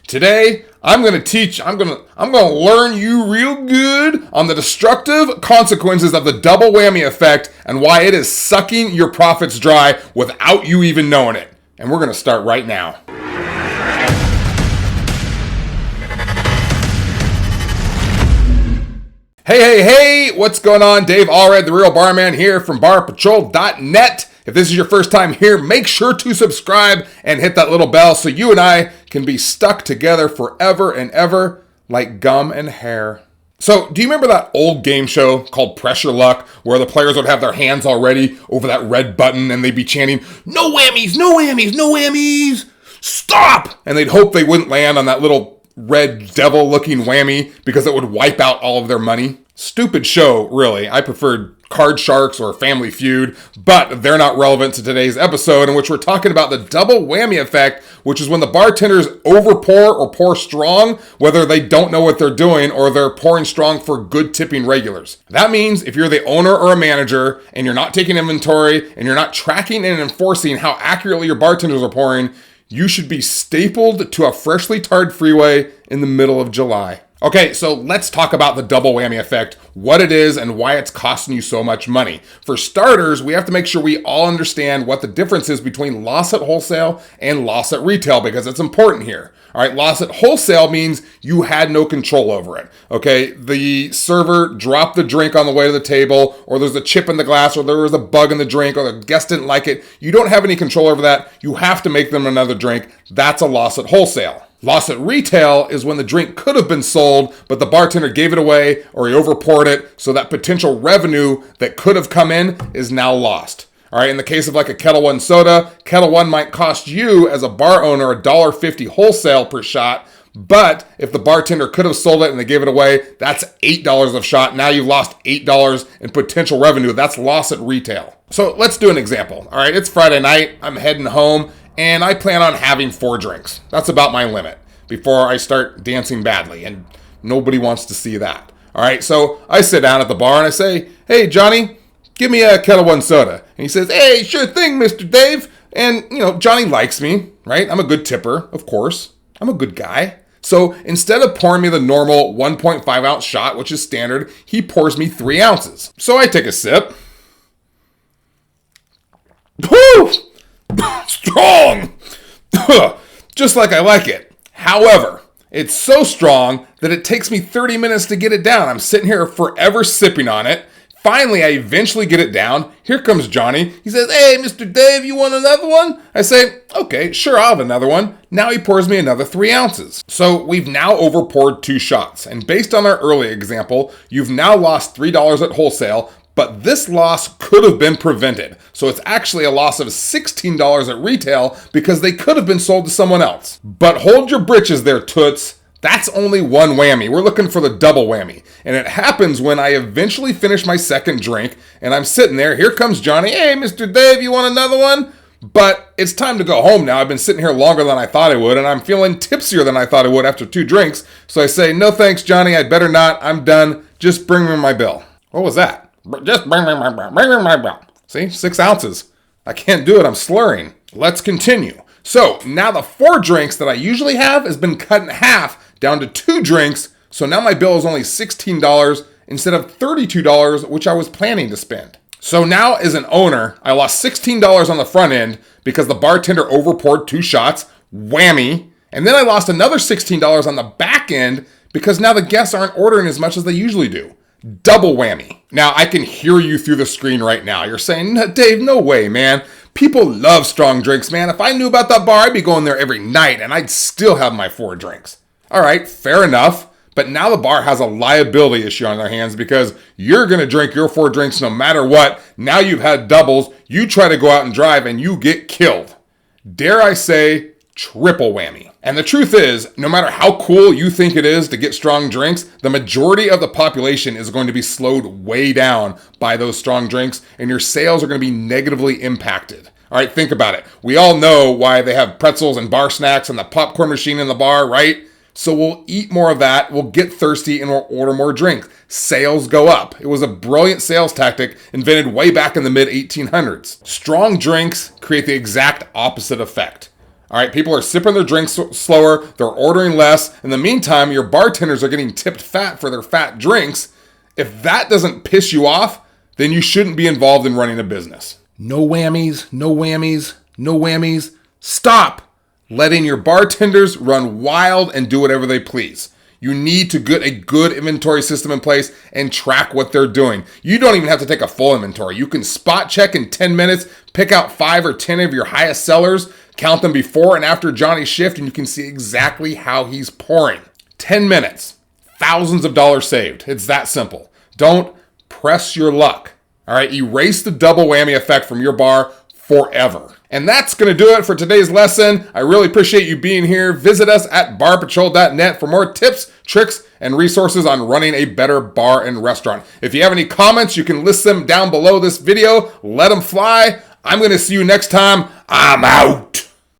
Today, I'm going to learn you real good on the destructive consequences of the double whammy effect and why it is sucking your profits dry without you even knowing it. And we're going to start right now. Hey, what's going on? Dave Allred, the Real Barman here from barpatrol.net. If this is your first time here, make sure to subscribe and hit that little bell so you and I can be stuck together forever and ever like gum and hair. So, do you remember that old game show called Pressure Luck where the players would have their hands already over that red button and they'd be chanting, "No whammies, no whammies, no whammies, stop!" And they'd hope they wouldn't land on that little red devil-looking whammy because it would wipe out all of their money. Stupid show, really. I preferred Card Sharks or Family Feud, but they're not relevant to today's episode in which we're talking about the double whammy effect, which is when the bartenders overpour or pour strong, whether they don't know what they're doing or they're pouring strong for good tipping regulars. That means if you're the owner or a manager and you're not taking inventory and you're not tracking and enforcing how accurately your bartenders are pouring, you should be stapled to a freshly tarred freeway in the middle of July. Okay, so let's talk about the double whammy effect, what it is, and why it's costing you so much money. For starters, we have to make sure we all understand what the difference is between loss at wholesale and loss at retail, because it's important here. All right, loss at wholesale means you had no control over it. Okay, the server dropped the drink on the way to the table, or there's a chip in the glass, or there was a bug in the drink, or the guest didn't like it. You don't have any control over that. You have to make them another drink. That's a loss at wholesale. Loss at retail is when the drink could have been sold, but the bartender gave it away or he overpoured it, so that potential revenue that could have come in is now lost. All right, in the case of like a Ketel One soda, Ketel One might cost you as a bar owner $1.50 wholesale per shot, but if the bartender could have sold it and they gave it away, that's $8 a shot. Now you've lost $8 in potential revenue. That's loss at retail. So let's do an example. All right, it's Friday night. I'm heading home. And I plan on having 4 drinks. That's about my limit before I start dancing badly, and nobody wants to see that. All right, so I sit down at the bar and I say, "Hey, Johnny, give me a Ketel One soda." And he says, "Hey, sure thing, Mr. Dave." And, Johnny likes me, right? I'm a good tipper, of course. I'm a good guy. So instead of pouring me the normal 1.5 ounce shot, which is standard, he pours me 3 ounces. So I take a sip. Whew! Strong! Just like I like it. However, it's so strong that it takes me 30 minutes to get it down. I'm sitting here forever sipping on it. Finally, I eventually get it down. Here comes Johnny. He says, "Hey, Mr. Dave, you want another one?" I say, "Okay, sure, I'll have another one." Now he pours me another 3 ounces. So we've now overpoured 2 shots. And based on our early example, you've now lost $3 at wholesale, but this loss could have been prevented. So it's actually a loss of $16 at retail because they could have been sold to someone else. But hold your britches there, toots. That's only one whammy. We're looking for the double whammy. And it happens when I eventually finish my second drink and I'm sitting there. Here comes Johnny. "Hey, Mr. Dave, you want another one?" But it's time to go home now. I've been sitting here longer than I thought I would, and I'm feeling tipsier than I thought I would after 2 drinks. So I say, "No thanks, Johnny. I'd better not. I'm done. Just bring me my bill." What was that? Just bring me my bill. See, 6 ounces. I can't do it. I'm slurring. Let's continue. So now the 4 drinks that I usually have has been cut in half down to 2 drinks. So now my bill is only $16 instead of $32, which I was planning to spend. So now as an owner, I lost $16 on the front end because the bartender overpoured 2 shots, whammy. And then I lost another $16 on the back end because now the guests aren't ordering as much as they usually do. Double whammy. Now, I can hear you through the screen right now. You're saying, "Dave, no way, man. People love strong drinks, man. If I knew about that bar, I'd be going there every night and I'd still have my 4 drinks. All right, fair enough. But now the bar has a liability issue on their hands because you're going to drink your 4 drinks no matter what. Now you've had doubles. You try to go out and drive and you get killed. Dare I say, triple whammy. And the truth is, no matter how cool you think it is to get strong drinks, the majority of the population is going to be slowed way down by those strong drinks, and your sales are going to be negatively impacted. All right, think about it. We all know why they have pretzels and bar snacks and the popcorn machine in the bar, right? So we'll eat more of that, we'll get thirsty, and we'll order more drinks. Sales go up. It was a brilliant sales tactic invented way back in the mid-1800s. Strong drinks create the exact opposite effect. All right, people are sipping their drinks slower, they're ordering less. In the meantime, your bartenders are getting tipped fat for their fat drinks. If that doesn't piss you off, then you shouldn't be involved in running a business. No whammies, no whammies, no whammies. Stop letting your bartenders run wild and do whatever they please. You need to get a good inventory system in place and track what they're doing. You don't even have to take a full inventory. You can spot check in 10 minutes, pick out 5 or 10 of your highest sellers, count them before and after Johnny's shift, and you can see exactly how he's pouring. 10 minutes, thousands of dollars saved. It's that simple. Don't press your luck. All right, erase the double whammy effect from your bar forever. And that's going to do it for today's lesson. I really appreciate you being here. Visit us at barpatrol.net for more tips, tricks, and resources on running a better bar and restaurant. If you have any comments, you can list them down below this video. Let them fly. I'm going to see you next time. I'm out.